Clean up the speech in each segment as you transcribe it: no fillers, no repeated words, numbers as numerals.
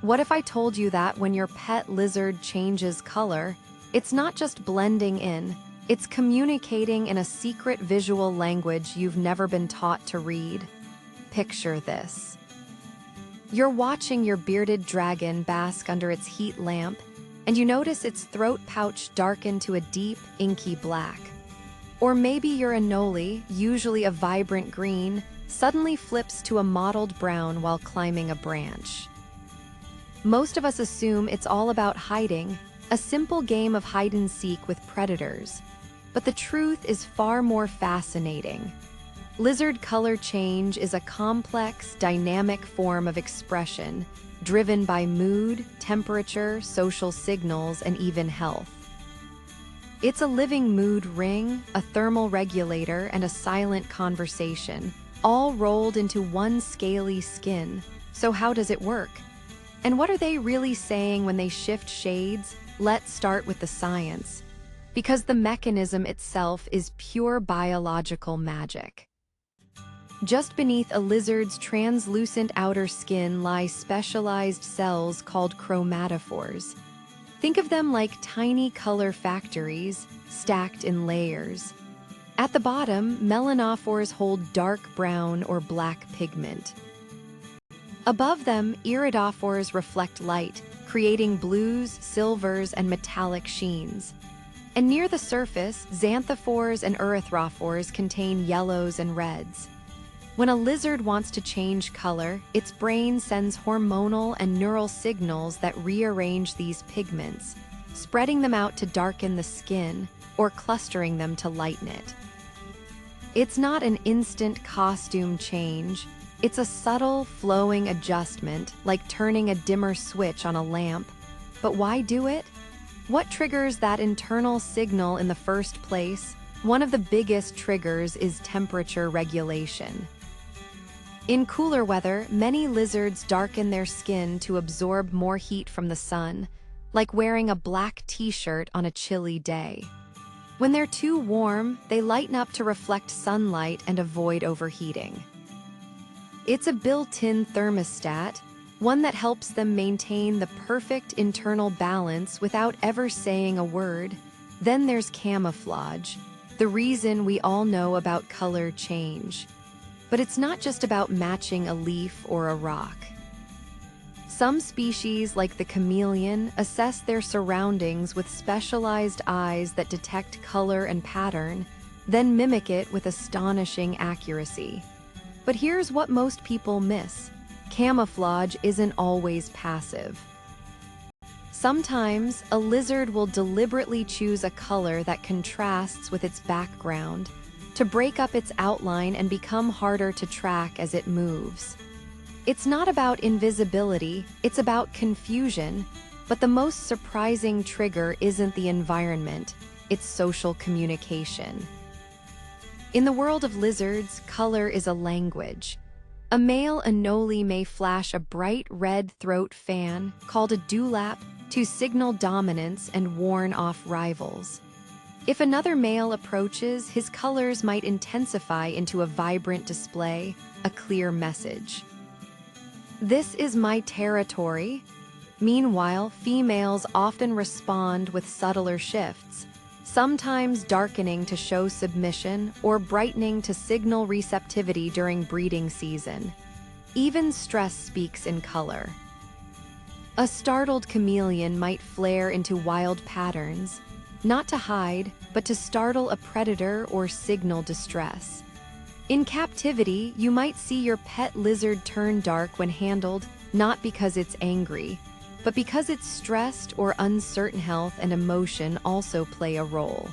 What if I told you that when your pet lizard changes color, it's not just blending in, it's communicating in a secret visual language you've never been taught to read? Picture this. You're watching your bearded dragon bask under its heat lamp, and you notice its throat pouch darken to a deep, inky black. Or maybe your anole, usually a vibrant green, suddenly flips to a mottled brown while climbing a branch. Most of us assume it's all about hiding, a simple game of hide-and-seek with predators. But the truth is far more fascinating. Lizard color change is a complex, dynamic form of expression, driven by mood, temperature, social signals, and even health. It's a living mood ring, a thermal regulator, and a silent conversation, all rolled into one scaly skin. So how does it work? And what are they really saying when they shift shades? Let's start with the science, because the mechanism itself is pure biological magic. Just beneath a lizard's translucent outer skin lie specialized cells called chromatophores. Think of them like tiny color factories, stacked in layers. At the bottom, melanophores hold dark brown or black pigment. Above them, iridophores reflect light, creating blues, silvers, and metallic sheens. And near the surface, xanthophores and erythrophores contain yellows and reds. When a lizard wants to change color, its brain sends hormonal and neural signals that rearrange these pigments, spreading them out to darken the skin or clustering them to lighten it. It's not an instant costume change. It's a subtle, flowing adjustment, like turning a dimmer switch on a lamp. But why do it? What triggers that internal signal in the first place? One of the biggest triggers is temperature regulation. In cooler weather, many lizards darken their skin to absorb more heat from the sun, like wearing a black t-shirt on a chilly day. When they're too warm, they lighten up to reflect sunlight and avoid overheating. It's a built-in thermostat, one that helps them maintain the perfect internal balance without ever saying a word. Then there's camouflage, the reason we all know about color change. But it's not just about matching a leaf or a rock. Some species, like the chameleon, assess their surroundings with specialized eyes that detect color and pattern, then mimic it with astonishing accuracy. But here's what most people miss. Camouflage isn't always passive. Sometimes, a lizard will deliberately choose a color that contrasts with its background to break up its outline and become harder to track as it moves. It's not about invisibility, it's about confusion, but the most surprising trigger isn't the environment, it's social communication. In the world of lizards, color is a language. A male anole may flash a bright red throat fan, called a dewlap, to signal dominance and warn off rivals. If another male approaches, his colors might intensify into a vibrant display, a clear message. This is my territory. Meanwhile, females often respond with subtler shifts, sometimes darkening to show submission or brightening to signal receptivity during breeding season. Even stress speaks in color. A startled chameleon might flare into wild patterns, not to hide, but to startle a predator or signal distress. In captivity, you might see your pet lizard turn dark when handled, not because it's angry, but because its stressed or uncertain health and emotion also play a role.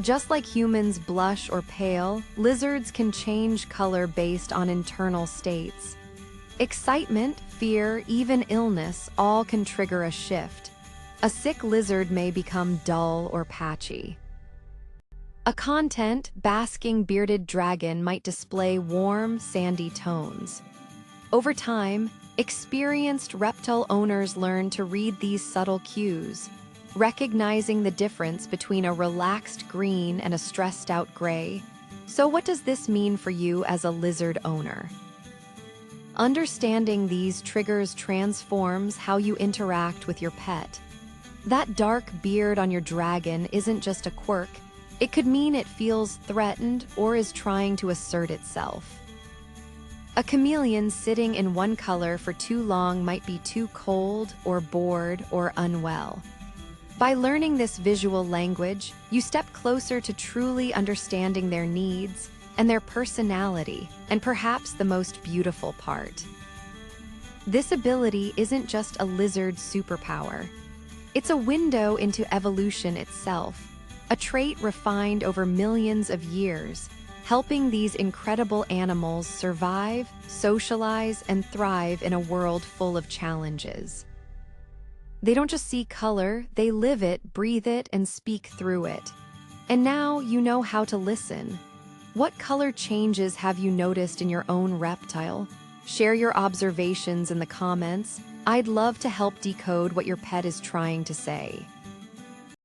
Just like humans blush or pale, lizards can change color based on internal states. Excitement, fear, even illness all can trigger a shift. A sick lizard may become dull or patchy. A content, basking bearded dragon might display warm, sandy tones. Over time, experienced reptile owners learn to read these subtle cues, recognizing the difference between a relaxed green and a stressed-out gray. So what does this mean for you as a lizard owner? Understanding these triggers transforms how you interact with your pet. That dark beard on your dragon isn't just a quirk. It could mean it feels threatened or is trying to assert itself. A chameleon sitting in one color for too long might be too cold or bored or unwell. By learning this visual language, you step closer to truly understanding their needs and their personality, and perhaps the most beautiful part. This ability isn't just a lizard superpower. It's a window into evolution itself, a trait refined over millions of years, helping these incredible animals survive, socialize, and thrive in a world full of challenges. They don't just see color, they live it, breathe it, and speak through it. And now you know how to listen. What color changes have you noticed in your own reptile? Share your observations in the comments. I'd love to help decode what your pet is trying to say.